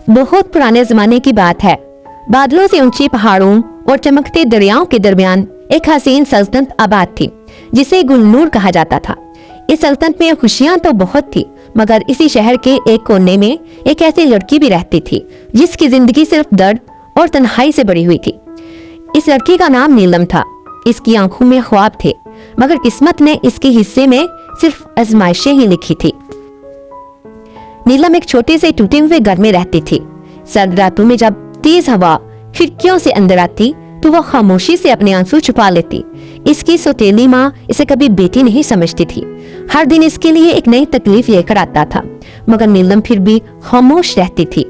बहुत पुराने जमाने की बात है। बादलों से ऊंची पहाड़ों और चमकते दरियाओं के दरमियान एक हसीन सल्तनत आबाद थी जिसे गुलनूर कहा जाता था। इस सल्तनत में खुशियां तो बहुत थी, मगर इसी शहर के एक कोने में एक ऐसी लड़की भी रहती थी जिसकी जिंदगी सिर्फ दर्द और तन्हाई से भरी हुई थी। इस लड़की का नाम नीलम था। इसकी आंखों में ख्वाब थे, मगर किस्मत ने इसके हिस्से में सिर्फ आजमाइशें ही लिखी थी। नीलम एक छोटे से टूटे हुए घर में रहती थी। सर्द रातों में जब तेज हवा खिड़कियों से अंदर आती तो वह खामोशी से अपने आंसू छुपा लेती। इसकी सौतेली माँ इसे कभी बेटी नहीं समझती थी। हर दिन इसके लिए एक नई तकलीफ लेकर आता था, मगर नीलम फिर भी खामोश रहती थी।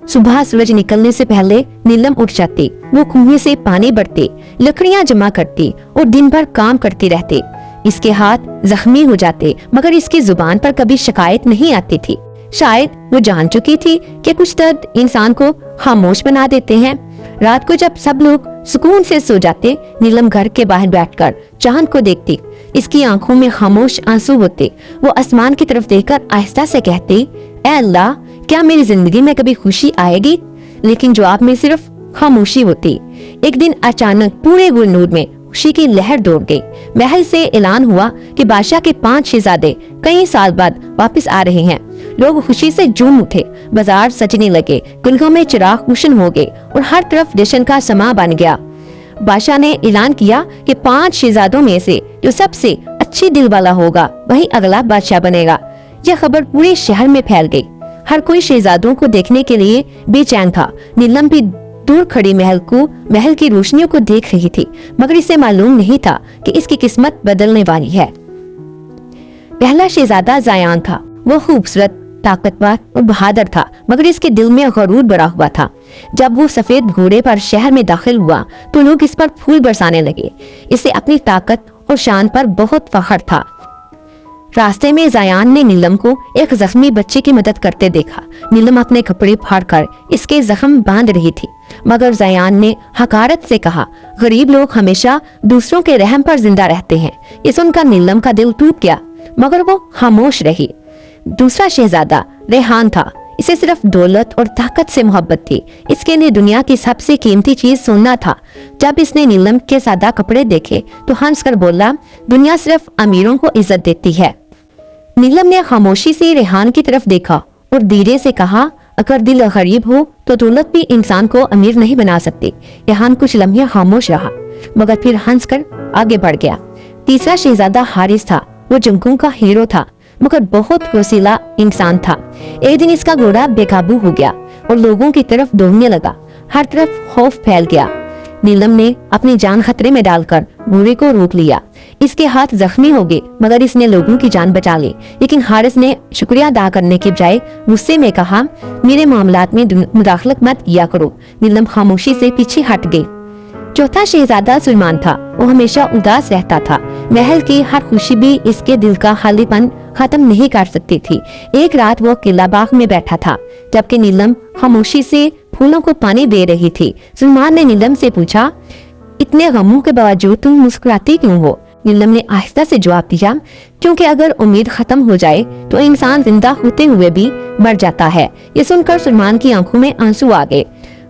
सुबह सूरज निकलने से पहले नीलम उठ जाती। वो कुएं से पानी भरती, लकड़ियां जमा करती और दिन भर काम करती रहती। इसके हाथ जख्मी हो जाते, मगर इसकी जुबान पर कभी शिकायत नहीं आती थी। शायद वो जान चुकी थी कि कुछ दर्द इंसान को खामोश बना देते हैं। रात को जब सब लोग सुकून से सो जाते, नीलम घर के बाहर बैठकर चांद को देखती। इसकी आंखों में खामोश आंसू होते। वो आसमान की तरफ देखकर आहिस्ता से कहती, ऐ अल्लाह, क्या मेरी जिंदगी में कभी खुशी आएगी? लेकिन जवाब में सिर्फ खामोशी होती। एक दिन अचानक पूरे गुलनूर में खुशी की लहर दौड़ गई। महल से ऐलान हुआ कि बादशाह के 5 शहजादे कई साल बाद वापस आ रहे हैं। लोग खुशी से झूम उठे, बाजार सजने लगे, गलियों में चिराग रोशन हो गए और हर तरफ जश्न का समा बन गया। बादशाह ने ऐलान किया कि 5 शहजादों में से जो सबसे अच्छी दिल वाला होगा वही अगला बादशाह बनेगा। यह खबर पूरे शहर में फैल गई। हर कोई शहजादों को देखने के लिए बेचैन था। नीलम भी दूर खड़ी महल की रोशनियों को देख रही थी, मगर इसे मालूम नहीं था कि इसकी किस्मत बदलने वाली है। पहला शहजादा ज़यान था। वो खूबसूरत, ताकतवर और बहादुर था, मगर इसके दिल में गरूर भरा हुआ था। जब वो सफेद घोड़े पर शहर में दाखिल हुआ तो लोग इस पर फूल बरसाने लगे। इसे अपनी ताकत और शान पर बहुत फख्र था। रास्ते में ज़यान ने नीलम को एक जख्मी बच्चे की मदद करते देखा। नीलम अपने कपड़े फाड़कर इसके जख्म बांध रही थी, मगर ज़यान ने हकारत से कहा, गरीब लोग हमेशा दूसरों के रहम पर जिंदा रहते हैं। ये सुनकर नीलम का दिल टूट गया, मगर वो खामोश रही। दूसरा शहजादा रेहान था। इसे सिर्फ दौलत और ताकत से मोहब्बत थी। इसके लिए दुनिया की सबसे कीमती चीज सोना था। जब इसने नीलम के सादा कपड़े देखे तो हंसकर बोला, दुनिया सिर्फ अमीरों को इज्जत देती है। नीलम ने खामोशी से रेहान की तरफ देखा और धीरे से कहा, अगर दिल गरीब हो तो दौलत भी इंसान को अमीर नहीं बना सकती। रेहान कुछ लम्हे खामोश रहा, मगर फिर हंसकर आगे बढ़ गया। तीसरा शहजादा हारिस था। वो जंगों का हीरो था, मगर बहुत रसीला इंसान था। एक दिन इसका घोड़ा बेकाबू हो गया और लोगों की तरफ दौड़ने लगा। हर तरफ खौफ फैल गया। नीलम ने अपनी जान खतरे में डालकर घोड़े को रोक लिया। इसके हाथ जख्मी हो गए, मगर इसने लोगों की जान बचा ली। लेकिन हारिस ने शुक्रिया अदा करने के बजाय गुस्से में कहा, मेरे मामलात में मुदाखलत मत किया करो। नीलम खामोशी से पीछे हट गई। चौथा शहजादा सुलेमान था। वो हमेशा उदास रहता था। महल की हर खुशी भी इसके दिल का खालीपन खत्म नहीं कर सकती थी। एक रात वो किला बाग में बैठा था, जबकि नीलम खामोशी से फूलों को पानी दे रही थी। सुलेमान ने नीलम से पूछा, इतने गमों के बावजूद तुम मुस्कुराती क्यों हो? नीलम ने आहिस्ता से जवाब दिया, क्योंकि अगर उम्मीद खत्म हो जाए तो इंसान जिंदा होते हुए भी मर जाता है। ये सुनकर सुलेमान की आंखों में आंसू आ गए।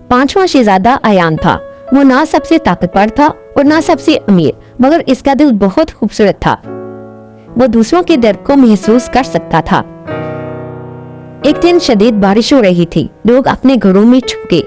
पांचवा शहजादा अयान था। वो ना सबसे ताकतवर था और ना सबसे अमीर, मगर इसका दिल बहुत खूबसूरत था। वो दूसरों के दर्द को महसूस कर सकता था। एक दिन शदीद बारिश हो रही थी। लोग अपने घरों में छुप गए,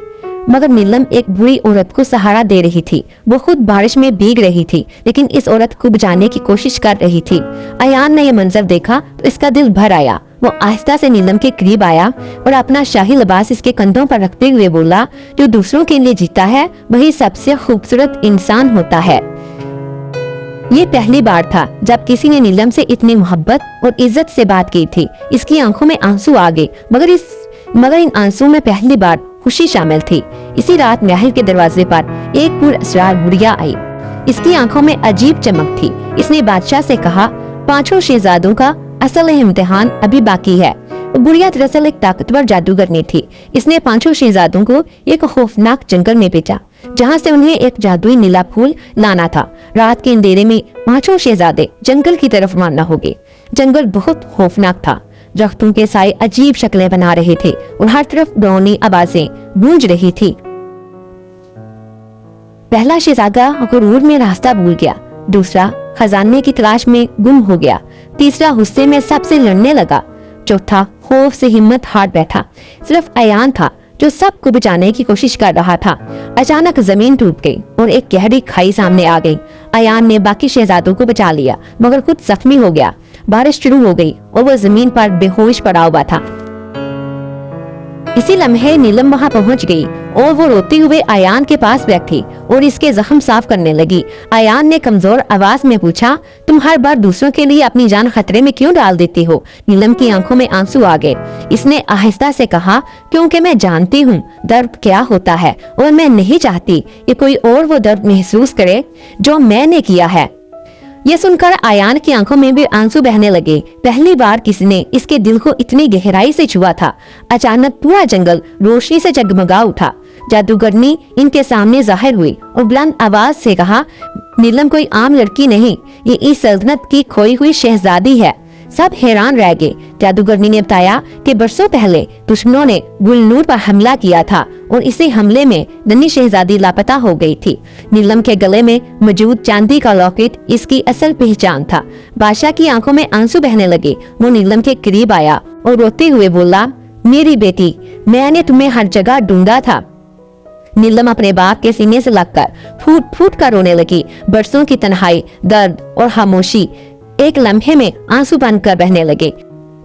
मगर नीलम एक बुरी औरत को सहारा दे रही थी। वो खुद बारिश में भीग रही थी, लेकिन इस औरत को बचाने की कोशिश कर रही थी। अयान ने यह मंजर देखा तो इसका दिल भर आया। वो आहिस्ता से नीलम के करीब आया और अपना शाही लिबास इसके कंधों पर रखते हुए बोला, जो दूसरों के लिए जीता है वही सबसे खूबसूरत इंसान होता है। ये पहली बार था जब किसी ने नीलम से इतनी मोहब्बत और इज्जत से बात की थी। इसकी आंखों में आंसू आ गए, मगर इन आंसू में पहली बार खुशी शामिल थी। इसी रात महल के दरवाजे पर एक पुरअसरार बुढ़िया आई। इसकी आंखों में अजीब चमक थी। इसने बादशाह से कहा, 5 शहजादों का असल इम्तिहान अभी बाकी है। बुढ़िया दरअसल एक ताकतवर जादूगरनी थी। इसने 5 शहजादों को एक खौफनाक जंगल में भेजा, जहाँ से उन्हें एक जादुई नीला फूल लाना था। रात के अंधेरे में 5 शहजादे जंगल की तरफ रवाना हो गए। जंगल बहुत खौफनाक था। درختوں کے سائے عجیب شکلیں بنا رہے تھے اور ہر طرف ڈرونی آوازیں گونج رہی تھی۔ پہلا شہزادہ غرور میں راستہ بھول گیا، دوسرا خزانے کی تلاش میں گم ہو گیا، تیسرا غصے میں سب سے لڑنے لگا، چوتھا خوف سے ہمت ہار بیٹھا۔ صرف ایان تھا جو سب کو بچانے کی کوشش کر رہا تھا۔ اچانک زمین ٹوٹ گئی اور ایک گہری کھائی سامنے آ گئی۔ ایان نے باقی شہزادوں کو بچا لیا مگر خود زخمی ہو گیا۔ بارش شروع ہو گئی اور وہ زمین پر بے ہوش پڑا ہوا تھا۔ اسی لمحے نیلم وہاں پہنچ گئی اور وہ روتے ہوئے ایان کے پاس بیٹھی اور اس کے زخم صاف کرنے لگی۔ ایان نے کمزور آواز میں پوچھا، تم ہر بار دوسروں کے لیے اپنی جان خطرے میں کیوں ڈال دیتی ہو؟ نیلم کی آنکھوں میں آنسو آ گئے۔ اس نے آہستہ سے کہا، کیونکہ میں جانتی ہوں درد کیا ہوتا ہے اور میں نہیں چاہتی کہ کوئی اور وہ درد محسوس کرے جو میں نے کیا ہے۔ یہ سن کر ایان کی آنکھوں میں بھی آنسو بہنے لگے۔ پہلی بار کسی نے اس کے دل کو اتنی گہرائی سے چھوا تھا۔ اچانک پورا جنگل روشنی سے جگمگا اٹھا۔ جادوگرنی ان کے سامنے ظاہر ہوئی اور بلند آواز سے کہا، نیلم کوئی عام لڑکی نہیں، یہ اس سلطنت کی کھوئی ہوئی شہزادی ہے۔ سب حیران رہ گئے۔ جادوگرنی نے بتایا کہ برسوں پہلے دشمنوں نے گلنور پر حملہ کیا تھا اور اسی حملے میں ننھی شہزادی لاپتہ ہو گئی تھی۔ نیلم کے گلے میں موجود چاندی کا لاکٹ اس کی اصل پہچان تھا۔ بادشاہ کی آنکھوں میں آنسو بہنے لگے۔ وہ نیلم کے قریب آیا اور روتے ہوئے بولا، میری بیٹی، میں نے تمہیں ہر جگہ ڈھونڈا تھا۔ نیلم اپنے باپ کے سینے سے لگ کر پھوٹ پھوٹ کر رونے لگی۔ برسوں کی تنہائی، درد اور خاموشی ایک لمحے میں آنسو بن کر بہنے لگے۔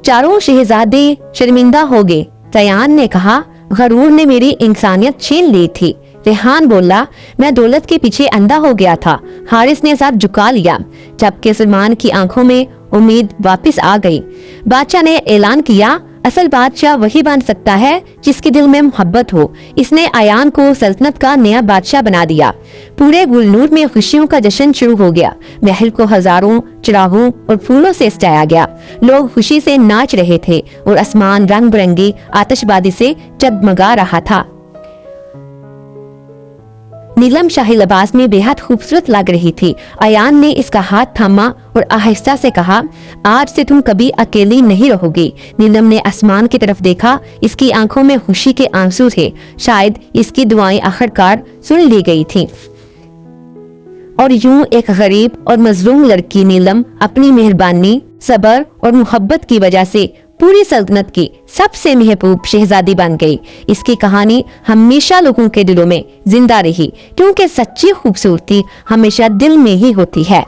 چاروں شہزادے شرمندہ ہو گئے۔ ایان نے کہا، غرور نے میری انسانیت چھین لی تھی۔ ریحان بولا، میں دولت کے پیچھے اندھا ہو گیا تھا۔ حارث نے سر جھکا لیا، جبکہ سلمان کی آنکھوں میں امید واپس آ گئی۔ بادشاہ نے اعلان کیا، اصل بادشاہ وہی بن سکتا ہے جس کے دل میں محبت ہو۔ اس نے ایان کو سلطنت کا نیا بادشاہ بنا دیا۔ پورے گلنور میں خوشیوں کا جشن شروع ہو گیا۔ محل کو ہزاروں چراغوں اور پھولوں سے سجایا گیا۔ لوگ خوشی سے ناچ رہے تھے اور آسمان رنگ برنگی آتش بازی سے جگمگا رہا تھا۔ نیلم شاہی لباس میں بے حد خوبصورت لگ رہی تھی۔ ایان نے اس کا ہاتھ تھاما اور آہستہ سے کہا، آج سے تم کبھی اکیلی نہیں رہو گی۔ نیلم نے آسمان کی طرف دیکھا۔ اس کی آنکھوں میں خوشی کے آنسو تھے۔ شاید اس کی دعائیں آخرکار سن لی گئی تھیں۔ اور یوں ایک غریب اور مظلوم لڑکی نیلم اپنی مہربانی، صبر اور محبت کی وجہ سے پوری سلطنت کی سب سے محبوب شہزادی بن گئی۔ اس کی کہانی ہمیشہ لوگوں کے دلوں میں زندہ رہی، کیونکہ سچی خوبصورتی ہمیشہ دل میں ہی ہوتی ہے۔